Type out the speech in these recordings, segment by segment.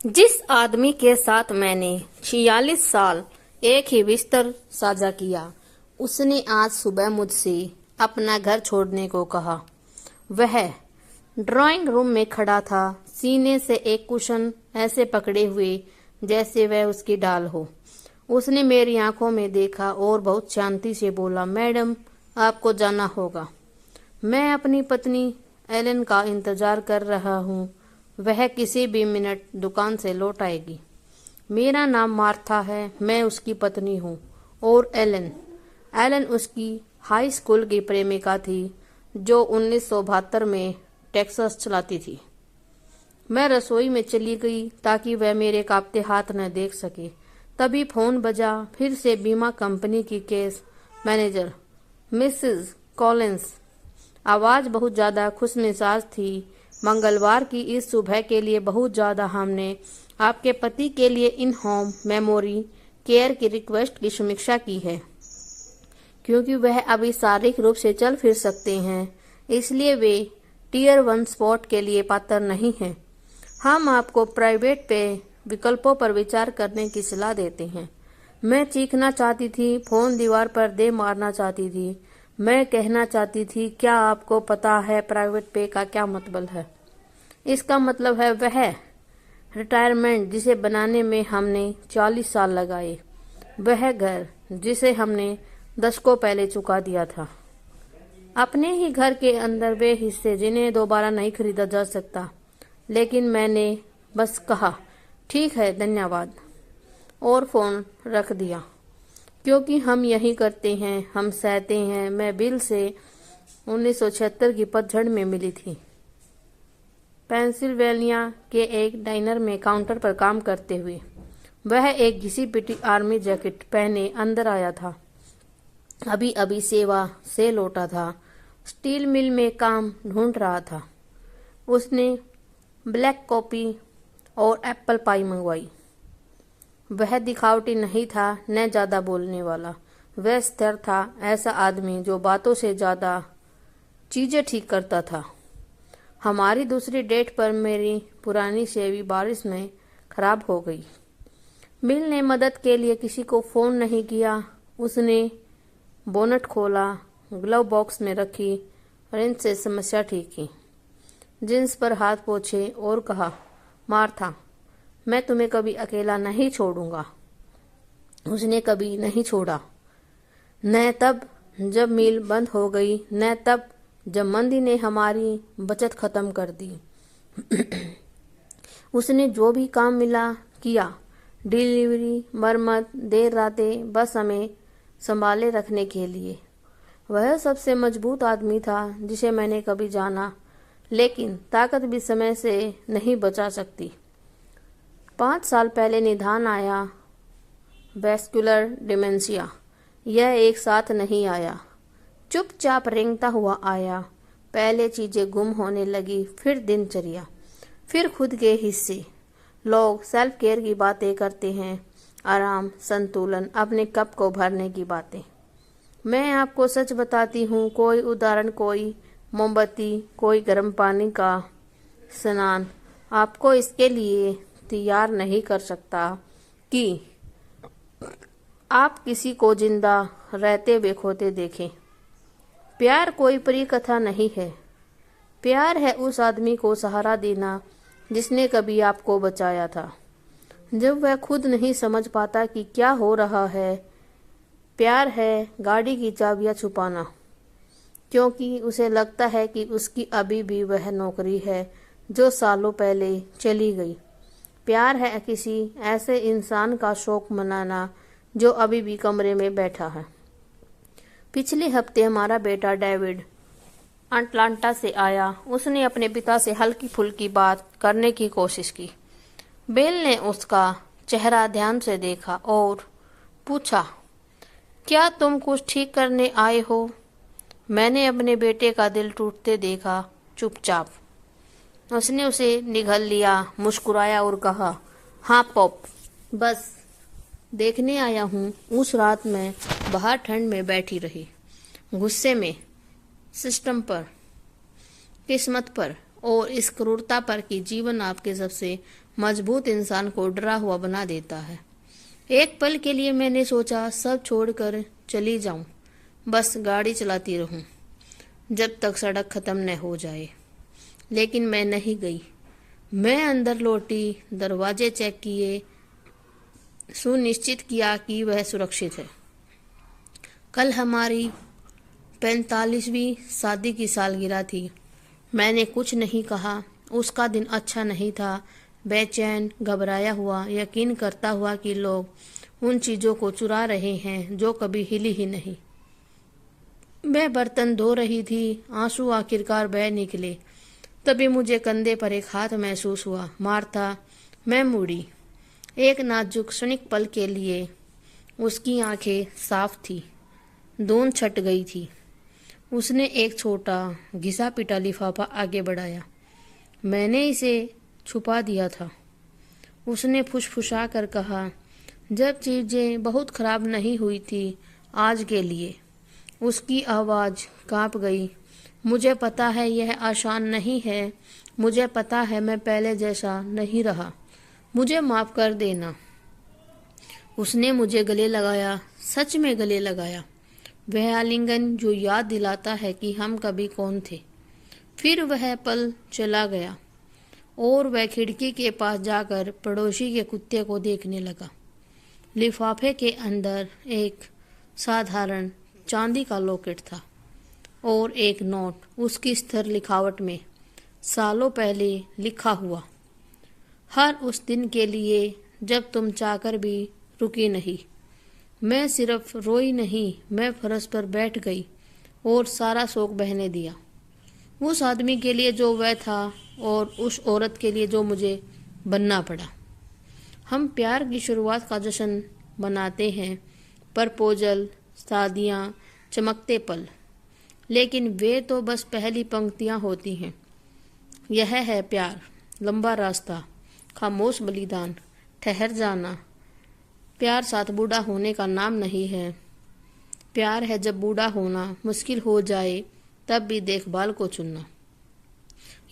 जिस आदमी के साथ मैंने 46 साल एक ही बिस्तर साझा किया, उसने आज सुबह मुझसे अपना घर छोड़ने को कहा। वह ड्राइंग रूम में खड़ा था, सीने से एक कुशन ऐसे पकड़े हुए जैसे वह उसकी डाल हो। उसने मेरी आंखों में देखा और बहुत शांति से बोला, मैडम, आपको जाना होगा। मैं अपनी पत्नी एलन का इंतजार कर रहा हूँ। वह किसी भी मिनट दुकान से लौट आएगी। मेरा नाम मार्था है, मैं उसकी पत्नी हूँ। और एलन उसकी हाई स्कूल की प्रेमिका थी जो 1972 में टेक्सास चलाती थी। मैं रसोई में चली गई ताकि वह मेरे कांपते हाथ न देख सके। तभी फोन बजा, फिर से बीमा कंपनी की केस मैनेजर मिसेस कॉलिंस। आवाज बहुत ज्यादा खुशमिजाज थी। मंगलवार की इस सुबह के लिए बहुत ज्यादा हमने आपके पति के लिए इन होम मेमोरी केयर की रिक्वेस्ट की समीक्षा की है। क्योंकि वह अभी शारीरिक रूप से चल फिर सकते हैं, इसलिए वे टियर 1 स्पॉट के लिए पात्र नहीं हैं। हम आपको प्राइवेट पे विकल्पों पर विचार करने की सलाह देते हैं। मैं चीखना चाहती थी, फोन दीवार पर दे मारना चाहती थी। मैं कहना चाहती थी, क्या आपको पता है प्राइवेट पे का क्या मतलब है? इसका मतलब है वह रिटायरमेंट जिसे बनाने में हमने 40 साल लगाए, वह घर जिसे हमने दशकों पहले चुका दिया था, अपने ही घर के अंदर वे हिस्से जिन्हें दोबारा नहीं खरीदा जा सकता। लेकिन मैंने बस कहा, ठीक है, धन्यवाद, और फोन रख दिया। क्योंकि हम यही करते हैं, हम सहते हैं। मैं बिल से 1976 की पतझड़ में मिली थी, पेंसिल्वेनिया के एक डाइनर में काउंटर पर काम करते हुए। वह एक घिसी पिटी आर्मी जैकेट पहने अंदर आया था। अभी अभी सेवा से लौटा था, स्टील मिल में काम ढूंढ रहा था। उसने ब्लैक कॉफी और एप्पल पाई मंगवाई। वह दिखावटी नहीं था, न ज्यादा बोलने वाला। वह स्थिर था, ऐसा आदमी जो बातों से ज्यादा चीजें ठीक करता था। हमारी दूसरी डेट पर मेरी पुरानी शेवी बारिश में खराब हो गई। मिल ने मदद के लिए किसी को फोन नहीं किया। उसने बोनट खोला, ग्लव बॉक्स में रखी, रिंच से समस्या ठीक की, जींस पर हाथ पोंछे और कहा, मार्था, मैं तुम्हें कभी अकेला नहीं छोड़ूंगा। उसने कभी नहीं छोड़ा, न तब जब मिल बंद हो गई, न तब जब मंदी ने हमारी बचत खत्म कर दी। उसने जो भी काम मिला किया, डिलीवरी, मरम्मत, देर रातें, बस हमें संभाले रखने के लिए। वह सबसे मजबूत आदमी था जिसे मैंने कभी जाना, लेकिन ताकत भी समय से नहीं बचा सकती। 5 साल पहले निदान आया, वैस्कुलर डिमेंशिया। यह एक साथ नहीं आया, चुपचाप रेंगता हुआ आया। पहले चीजें गुम होने लगी, फिर दिनचर्या, फिर खुद के हिस्से। लोग सेल्फ केयर की बातें करते हैं, आराम, संतुलन, अपने कप को भरने की बातें। मैं आपको सच बताती हूँ, कोई उदाहरण, कोई मोमबत्ती, कोई गर्म पानी का स्नान आपको इसके लिए तैयार नहीं कर सकता कि आप किसी को जिंदा रहते हुए खोते देखें। प्यार कोई परी कथा नहीं है। प्यार है उस आदमी को सहारा देना जिसने कभी आपको बचाया था, जब वह खुद नहीं समझ पाता कि क्या हो रहा है। प्यार है गाड़ी की चाबियां छुपाना, क्योंकि उसे लगता है कि उसकी अभी भी वह नौकरी है जो सालों पहले चली गई। प्यार है किसी ऐसे इंसान का शौक मनाना जो अभी भी कमरे में बैठा है। पिछले हफ्ते हमारा बेटा डेविड अटलांटा से आया। उसने अपने पिता से हल्की फुल्की बात करने की कोशिश की। बेल ने उसका चेहरा ध्यान से देखा और पूछा, क्या तुम कुछ ठीक करने आए हो? मैंने अपने बेटे का दिल टूटते देखा। चुपचाप उसने उसे निगल लिया, मुस्कुराया और कहा, हाँ पॉप, बस देखने आया हूँ। उस रात मैं बाहर ठंड में बैठी रही, गुस्से में, सिस्टम पर, किस्मत पर और इस क्रूरता पर कि जीवन आपके सबसे मजबूत इंसान को डरा हुआ बना देता है। एक पल के लिए मैंने सोचा सब छोड़कर चली जाऊं, बस गाड़ी चलाती रहूं जब तक सड़क खत्म न हो जाए। लेकिन मैं नहीं गई। मैं अंदर लौटी, दरवाजे चेक किए, सुनिश्चित किया कि वह सुरक्षित है। कल हमारी 45वीं शादी की सालगिरह थी। मैंने कुछ नहीं कहा। उसका दिन अच्छा नहीं था। बेचैन, घबराया हुआ, यकीन करता हुआ कि लोग उन चीज़ों को चुरा रहे हैं जो कभी हिली ही नहीं। मैं बर्तन धो रही थी, आंसू आखिरकार बह निकले। तभी मुझे कंधे पर एक हाथ महसूस हुआ। मार्था। मैं मुड़ी। एक नाजुक क्षणिक पल के लिए उसकी आंखें साफ थी, धुंध छट गई थी। उसने एक छोटा घिसा पिटा लिफाफा आगे बढ़ाया। मैंने इसे छुपा दिया था। उसने फुसफुसा कर कहा, जब चीजें बहुत खराब नहीं हुई थी आज के लिए। उसकी आवाज कांप गई। मुझे पता है यह आसान नहीं है। मुझे पता है मैं पहले जैसा नहीं रहा। मुझे माफ कर देना। उसने मुझे गले लगाया, सच में गले लगाया। वह आलिंगन जो याद दिलाता है कि हम कभी कौन थे। फिर वह पल चला गया और वह खिड़की के पास जाकर पड़ोसी के कुत्ते को देखने लगा। लिफाफे के अंदर एक साधारण चांदी का लॉकेट था और एक नोट, उसकी स्थिर लिखावट में सालों पहले लिखा हुआ, हर उस दिन के लिए जब तुम चाहकर भी रुकी नहीं। मैं सिर्फ रोई नहीं, मैं फर्श पर बैठ गई और सारा शोक बहने दिया। उस आदमी के लिए जो वह था और उस औरत के लिए जो मुझे बनना पड़ा। हम प्यार की शुरुआत का जश्न मनाते हैं, प्रपोजल, शादियाँ, चमकते पल, लेकिन वे तो बस पहली पंक्तियाँ होती हैं। यह है प्यार, लंबा रास्ता, खामोश बलिदान, ठहर जाना। प्यार साथ बूढ़ा होने का नाम नहीं है। प्यार है जब बूढ़ा होना मुश्किल हो जाए तब भी देखभाल को चुनना।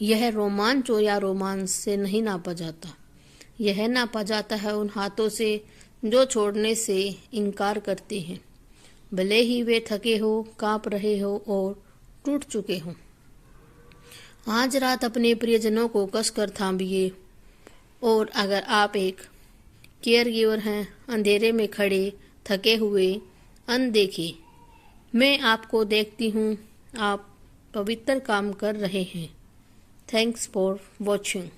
यह रोमांच या रोमांस से नहीं नापा जाता। यह नापा जाता है उन हाथों से जो छोड़ने से इनकार करते हैं, भले ही वे थके हो, कांप रहे हो और टूट चुके हों। आज रात अपने प्रियजनों को कसकर थामिए और अगर आप एक केयर गिवर हैं, अंधेरे में खड़े, थके हुए, अनदेखे, मैं आपको देखती हूँ। आप पवित्र काम कर रहे हैं। Thanks for watching.